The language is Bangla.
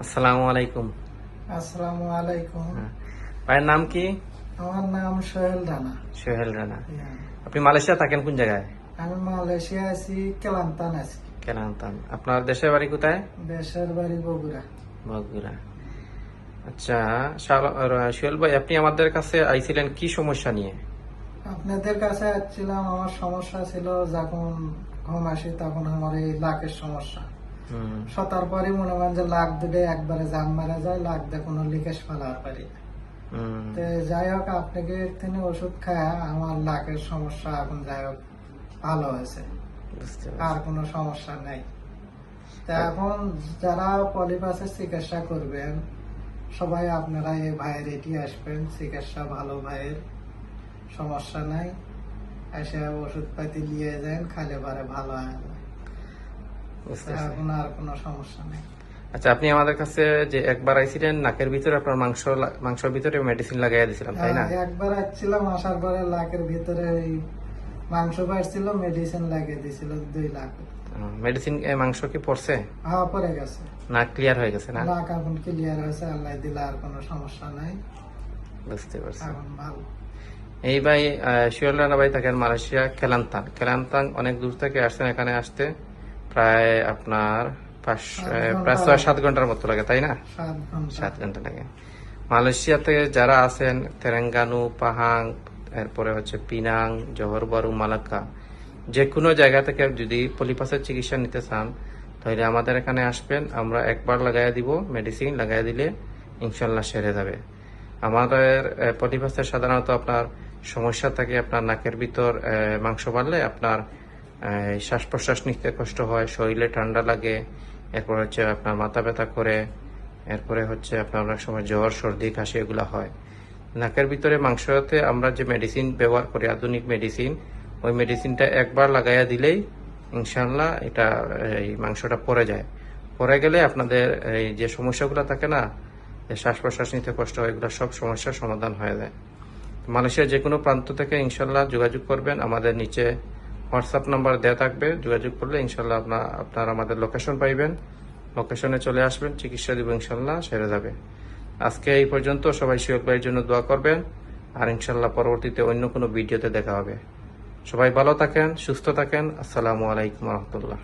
আসসালামু আলাইকুম। আসসালামু আলাইকুম। হ্যাঁ। ভাইয়ের নাম কি? আমার নাম সোহেল রানা। সোহেল রানা। হ্যাঁ, আপনি মালয়েশিয়া থাকেন কোন জায়গায়? আমি মালয়েশিয়া আছি, কেলান্তান আছি। কেনান্তান। আপনার দেশের বাড়ি কোথায়? দেশের বাড়ি বগুড়া। বগুড়া। আচ্ছা, সোহেল ভাই, আপনি আমাদের কাছে আইছিলেন কি সমস্যা নিয়ে? আপনাদের কাছে আসছিলাম, আমার সমস্যা ছিল যখন ঘুম আসি তখন আমার এই লাকের সমস্যা। হুম। শতার পরই মনে করেন যে লাক দুটো একবারে জাম মারা যায়, লাক দিয়ে কোনো লিকেজ ফেলার পারি না। হুম। তো যাই হোক, আপনাকে তিনি ওষুধ খায় আমার লাকের সমস্যা এখন যাই হোক ভালো হয়েছে, বুঝতে আর পারছি। কোনো সমস্যা নেই। তা এখন যারা পলিপাসের চিকিৎসা করবেন সবাই আপনারা এই ভাইয়ের এটি আসবেন, চিকিৎসা ভালো ভাইয়ের, সমস্যা নাই। এসে ওষুধ পাতি নিয়ে যান, খাইলে পারে ভালো হয়ে যায়। বুঝতে তা পারছি। এখন আর কোনো সমস্যা নেই। আচ্ছা, আপনি আমাদের কাছে যে একবার আইছিলেন, নাকের ভিতরে আপনার মাংসের ভিতরে মেডিসিন লাগাইয়া দিছিলাম, তাই না? একবার আসছিলাম, আসার পরে লাখের ভিতরে ওই মাংস পাইছিল, মেডিসিন লাগিয়ে দিছিল 2 লাখ। মেডিসিন মাংস কি পড়ছে? হ্যাঁ, পরে গেছে। নাক ক্লিয়ার হয়ে গেছে না? লাখ এখন ক্লিয়ার হয়েছে, আল্লাহ দিলে আর কোনো সমস্যা নাই, বুঝতে পারছি। এখন ভালো। এই ভাই, শিওল রানা ভাই থাকেন মালয়েশিয়া, কেলান্তান। কেলান্তান অনেক দূর থেকে আসছেন এখানে আসতে, প্রায় আপনার 6-7 ঘন্টার মতো লাগে, তাই না? 7 ঘন্টা। 7 ঘন্টা লাগে। মালয়েশিয়াতে যারা আছেন, তেরেঙ্গানু, পাহাং, এরপরে হচ্ছে পিনাং, জহর বারু, মালাক্কা, যে কোনো জায়গা থেকে যদি পলিপাসের চিকিৎসা নিতে চান তাহলে আমাদের এখানে আসবেন। আমরা একবার লাগাইয়া দিব, মেডিসিন লাগাইয়া দিলে ইনশাল্লাহ সেরে যাবে। আমাদের পলিপাসের সাধারণত আপনার সমস্যা থাকে আপনার নাকের ভিতর মাংস বাড়লে আপনার শ্বাস প্রশ্বাস নিতে কষ্ট হয়, শরীরে ঠান্ডা লাগে, এরপর হচ্ছে আপনার মাথা ব্যথা করে, এরপরে হচ্ছে আপনার অনেক সময় জ্বর, সর্দি, কাশি এগুলো হয়। নাকের ভিতরে মাংসতে আমরা যে মেডিসিন ব্যবহার করি, আধুনিক মেডিসিন, ওই মেডিসিনটা একবার লাগাইয়া দিলেই ইনশাল্লাহ এটা এই মাংসটা পড়ে যায়। পড়ে গেলে আপনাদের এই যে সমস্যাগুলো থাকে না, যে শ্বাস প্রশ্বাস নিতে কষ্ট হয়, এগুলো সব সমস্যার সমাধান হয়ে যায়। মালয়েশিয়ার যে কোনো প্রান্ত থেকে ইনশাল্লাহ যোগাযোগ করবেন, আমাদের নিচে হোয়াটসঅ্যাপ নাম্বার দেওয়া থাকবে, যোগাযোগ করলে ইনশাল্লাহ আপনার আমাদের লোকেশন পাইবেন, লোকেশনে চলে আসবেন, চিকিৎসা দিব, ইনশাল্লাহ সেরে যাবে। আজকে এই পর্যন্ত। সবাই শিওর ভাইয়ের জন্য দোয়া করবেন, আর ইনশাল্লাহ পরবর্তীতে অন্য কোনো ভিডিওতে দেখা হবে। সবাই ভালো থাকেন, সুস্থ থাকেন। আসসালামু আলাইকুম রহমতুল্লাহ।